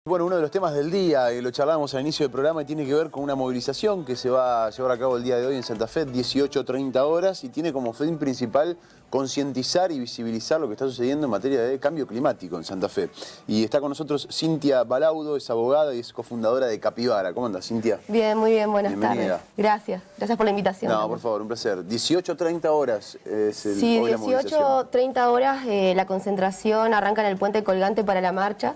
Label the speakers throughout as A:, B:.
A: Bueno, uno de los temas del día, y lo charlábamos al inicio del programa, y tiene que ver con una movilización que se va a llevar a cabo el día de hoy en Santa Fe, 18:30 horas, y tiene como fin principal concientizar y visibilizar lo que está sucediendo en materia de cambio climático en Santa Fe. Y está con nosotros Cintia Balaudo, es abogada y es cofundadora de Capibara. ¿Cómo andas, Cintia?
B: Bien, muy bien, buenas
A: Bienvenida.
B: tardes. Gracias por la invitación.
A: No, por favor, un placer. 18:30 horas es
B: Sí,
A: hoy la movilización.
B: 18:30 horas la concentración arranca en el puente colgante para la marcha,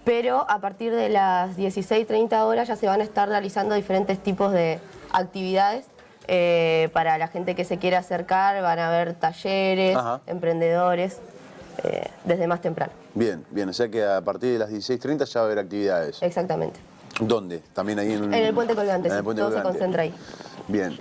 B: pero a partir de las 16:30 horas ya se van a estar realizando diferentes tipos de actividades. Para la gente que se quiera acercar, van a haber talleres, emprendedores, desde más temprano.
A: Bien, bien, o sea que a partir de las 16:30 ya va a haber actividades.
B: Exactamente.
A: ¿Dónde? También ahí en
B: el puente colgante, sí, todo se concentra ahí.
A: Bien.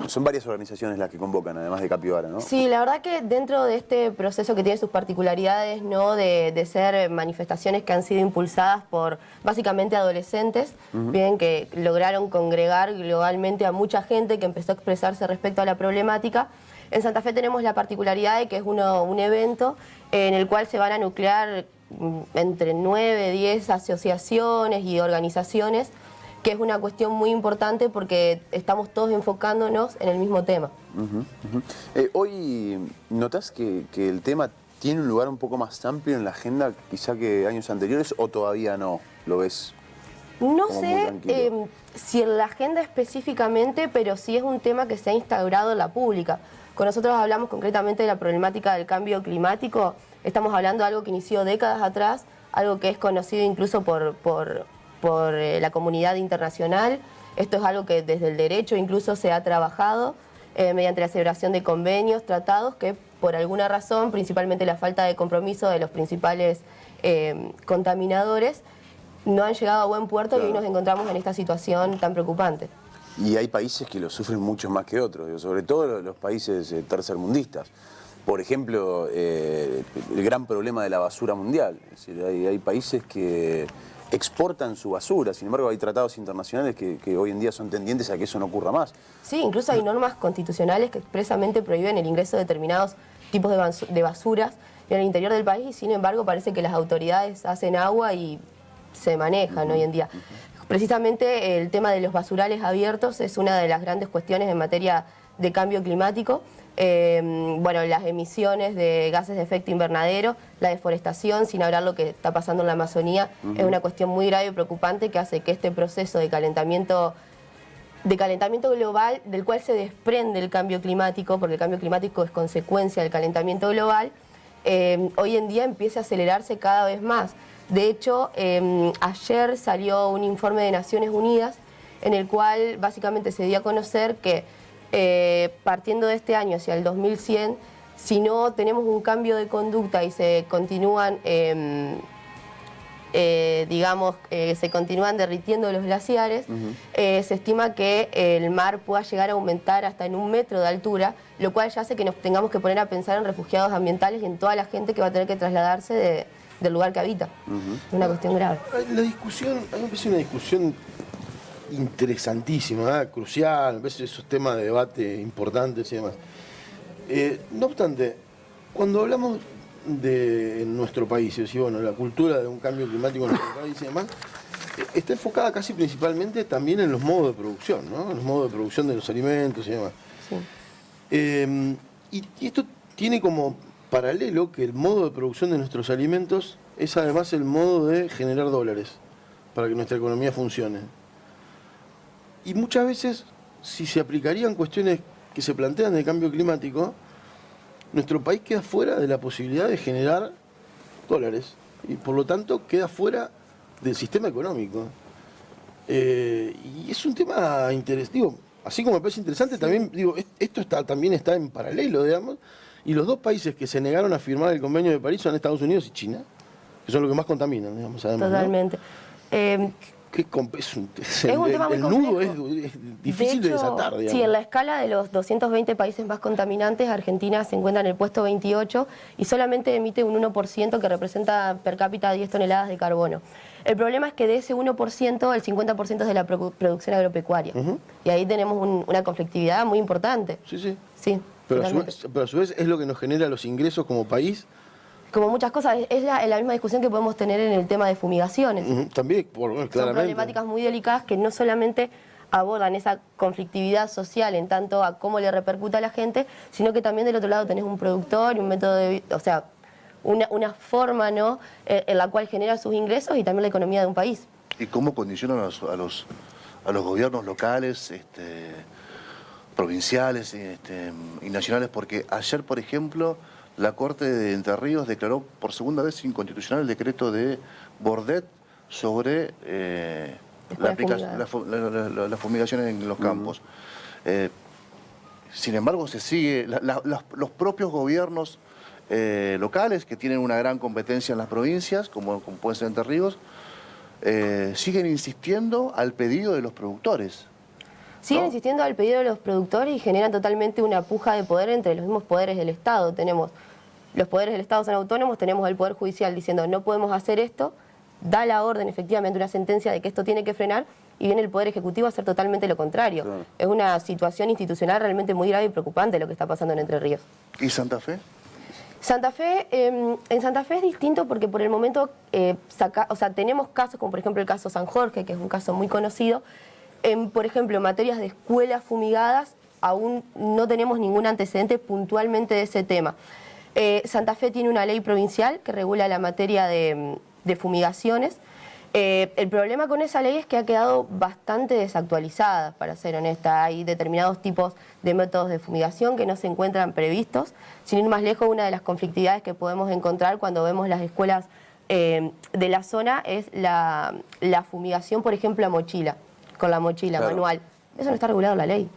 A: Son varias organizaciones las que convocan, además de Capibara, ¿no?
B: Sí, la verdad que dentro de este proceso que tiene sus particularidades, ¿no? de ser manifestaciones que han sido impulsadas por básicamente adolescentes, bien, que lograron congregar globalmente a mucha gente que empezó a expresarse respecto a la problemática. En Santa Fe tenemos la particularidad de que es un evento en el cual se van a nuclear entre 9, 10 asociaciones y organizaciones, que es una cuestión muy importante porque estamos todos enfocándonos en el mismo tema.
A: Hoy, ¿notás que el tema tiene un lugar un poco más amplio en la agenda quizá que años anteriores, o todavía no lo ves?
B: No sé si en la agenda específicamente, pero sí es un tema que se ha instaurado en la pública. Cuando nosotros hablamos concretamente de la problemática del cambio climático, estamos hablando de algo que inició décadas atrás, algo que es conocido incluso por la comunidad internacional. Esto es algo que desde el derecho incluso se ha trabajado mediante la celebración de convenios, tratados, que por alguna razón, principalmente la falta de compromiso de los principales contaminadores, no han llegado a buen puerto. Claro. Y hoy nos encontramos en esta situación tan preocupante.
A: Y hay países que lo sufren mucho más que otros, sobre todo los países tercermundistas. Por ejemplo, el gran problema de la basura mundial. Es decir, hay países que exportan su basura, sin embargo hay tratados internacionales que hoy en día son tendientes a que eso no ocurra más.
B: Sí, incluso hay normas constitucionales que expresamente prohíben el ingreso de determinados tipos de basuras en el interior del país, y sin embargo parece que las autoridades hacen agua y se manejan hoy en día. Precisamente el tema de los basurales abiertos es una de las grandes cuestiones en materia de cambio climático. Bueno, las emisiones de gases de efecto invernadero, la deforestación, sin hablar lo que está pasando en la Amazonía, es una cuestión muy grave y preocupante que hace que este proceso de calentamiento global, del cual se desprende el cambio climático, porque el cambio climático es consecuencia del calentamiento global, hoy en día empiece a acelerarse cada vez más. De hecho, ayer salió un informe de Naciones Unidas en el cual básicamente se dio a conocer que partiendo de este año hacia el 2100, si no tenemos un cambio de conducta y se continúan, se continúan derritiendo los glaciares, se estima que el mar pueda llegar a aumentar hasta en 1 metro de altura, lo cual ya hace que nos tengamos que poner a pensar en refugiados ambientales y en toda la gente que va a tener que trasladarse del lugar que habita. Es una cuestión grave.
C: La discusión, a mí me parece una discusión interesantísima, crucial, me parece esos temas de debate importantes y demás. No obstante, cuando hablamos de nuestro país, es decir, bueno, la cultura de un cambio climático en nuestro país y demás, está enfocada casi principalmente también en los modos de producción, ¿no? En los modos de producción de los alimentos y demás. Sí. Y esto tiene como paralelo que el modo de producción de nuestros alimentos es además el modo de generar dólares para que nuestra economía funcione. Y muchas veces, si se aplicarían cuestiones que se plantean de cambio climático, nuestro país queda fuera de la posibilidad de generar dólares y por lo tanto queda fuera del sistema económico. Y es un tema interesante, así como me parece interesante, también esto también está en paralelo, digamos, y los dos países que se negaron a firmar el Convenio de París son Estados Unidos y China, que son los que más contaminan, digamos, además.
B: Totalmente.
C: ¿No? Es un tema muy complejo. El nudo es difícil de desatar, digamos.
B: Sí, en la escala de los 220 países más contaminantes, Argentina se encuentra en el puesto 28 y solamente emite un 1% que representa per cápita 10 toneladas de carbono. El problema es que de ese 1%, el 50% es de la producción agropecuaria. Y ahí tenemos una conflictividad muy importante.
C: Sí, sí.
B: Sí.
C: Pero a su vez es lo que nos genera los ingresos como país
B: como muchas cosas, es la misma discusión que podemos tener en el tema de fumigaciones.
C: También, claramente.
B: Son problemáticas muy delicadas que no solamente abordan esa conflictividad social en tanto a cómo le repercuta a la gente, sino que también del otro lado tenés un productor y un método de vida, o sea, una forma, ¿no?, en la cual genera sus ingresos y también la economía de un país.
D: ¿Y cómo condicionan a los gobiernos locales, provinciales y nacionales? Porque ayer, por ejemplo, la Corte de Entre Ríos declaró por segunda vez inconstitucional el decreto de Bordet sobre la fumigación en los campos. Sin embargo, se sigue, los propios gobiernos locales, que tienen una gran competencia en las provincias, como puede ser Entre Ríos, siguen insistiendo al pedido de los productores.
B: Siguen insistiendo al pedido de los productores y generan totalmente una puja de poder entre los mismos poderes del Estado. Tenemos, los poderes del Estado son autónomos, tenemos el Poder Judicial diciendo no podemos hacer esto, da la orden, efectivamente, una sentencia de que esto tiene que frenar, y viene el Poder Ejecutivo a hacer totalmente lo contrario. Claro. Es una situación institucional realmente muy grave y preocupante lo que está pasando en Entre Ríos.
D: ¿Y Santa Fe?
B: Santa Fe, en Santa Fe es distinto porque por el momento tenemos casos, como por ejemplo el caso San Jorge, que es un caso muy conocido. Por ejemplo, en materias de escuelas fumigadas, aún no tenemos ningún antecedente puntualmente de ese tema. Santa Fe tiene una ley provincial que regula la materia de fumigaciones. El problema con esa ley es que ha quedado bastante desactualizada, para ser honesta. Hay determinados tipos de métodos de fumigación que no se encuentran previstos. Sin ir más lejos, una de las conflictividades que podemos encontrar cuando vemos las escuelas de la zona es la fumigación, por ejemplo, a mochila, con la mochila claro. manual. Eso no está regulado en la ley.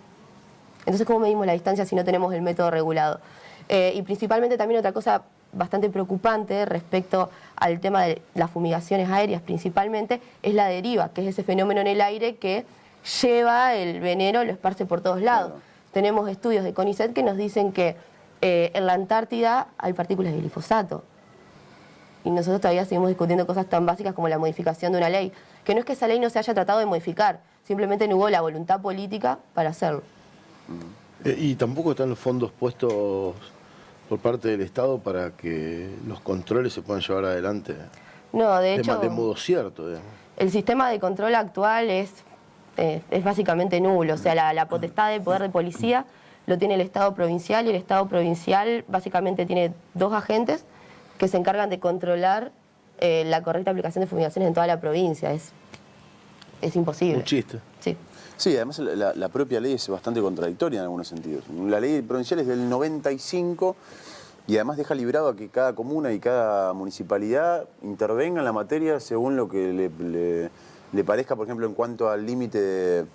B: Entonces, ¿cómo medimos la distancia si no tenemos el método regulado? Y principalmente también otra cosa bastante preocupante respecto al tema de las fumigaciones aéreas principalmente, es la deriva, que es ese fenómeno en el aire que lleva el veneno, lo esparce por todos lados. Claro. Tenemos estudios de CONICET que nos dicen que en la Antártida hay partículas de glifosato. Y nosotros todavía seguimos discutiendo cosas tan básicas como la modificación de una ley. Que no es que esa ley no se haya tratado de modificar, simplemente no hubo la voluntad política para hacerlo.
C: Y tampoco están los fondos puestos por parte del Estado para que los controles se puedan llevar adelante.
B: No, de hecho,
C: de modo cierto, digamos.
B: El sistema de control actual es básicamente nulo. O sea, la potestad de poder de policía lo tiene el Estado provincial, y el Estado provincial básicamente tiene 2 agentes que se encargan de controlar la correcta aplicación de fumigaciones en toda la provincia. Es imposible.
C: Un chiste.
B: Sí.
A: Sí, además la propia ley es bastante contradictoria en algunos sentidos. La ley provincial es del 95 y además deja librado a que cada comuna y cada municipalidad intervenga en la materia según lo que le parezca, por ejemplo, en cuanto al límite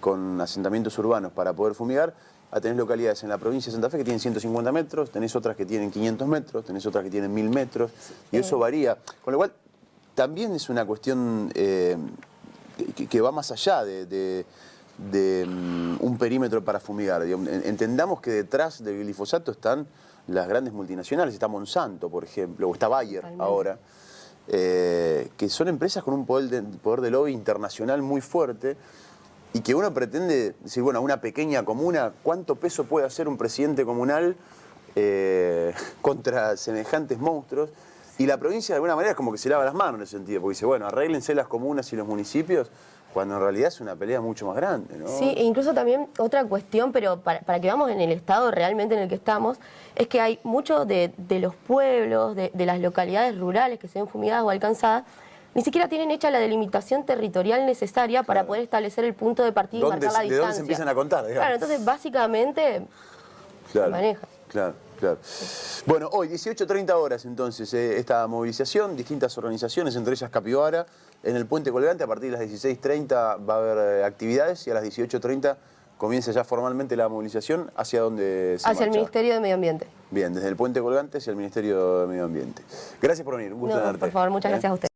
A: con asentamientos urbanos para poder fumigar. Tenés localidades en la provincia de Santa Fe que tienen 150 metros, tenés otras que tienen 500 metros, tenés otras que tienen 1000 metros, y eso varía. Con lo cual, también es una cuestión que va más allá de un perímetro para fumigar. Entendamos que detrás del glifosato están las grandes multinacionales, está Monsanto, por ejemplo, o está Bayer ahora, que son empresas con un poder de lobby internacional muy fuerte, y que uno pretende decir, bueno, una pequeña comuna, ¿cuánto peso puede hacer un presidente comunal contra semejantes monstruos? Y la provincia de alguna manera es como que se lava las manos en ese sentido, porque dice, bueno, arréglense las comunas y los municipios, cuando en realidad es una pelea mucho más grande, ¿no?
B: Sí, e incluso también otra cuestión, pero para que veamos en el estado realmente en el que estamos, es que hay muchos de los pueblos, de las localidades rurales que se ven fumigadas o alcanzadas, ni siquiera tienen hecha la delimitación territorial necesaria para poder establecer el punto de partida y marcar la distancia. ¿De dónde
A: se empiezan a contar? Digamos.
B: Claro, entonces básicamente se maneja.
A: Claro, claro. Bueno, hoy 18:30 horas entonces esta movilización, distintas organizaciones, entre ellas Capibara, en el Puente Colgante. A partir de las 16:30 va a haber actividades y a las 18:30 comienza ya formalmente la movilización. ¿Hacia dónde se
B: Hacia el Ministerio de Medio Ambiente.
A: Bien, desde el Puente Colgante hacia el Ministerio de Medio Ambiente. Gracias por venir, un gusto tenerte.
B: Por favor, muchas gracias a usted.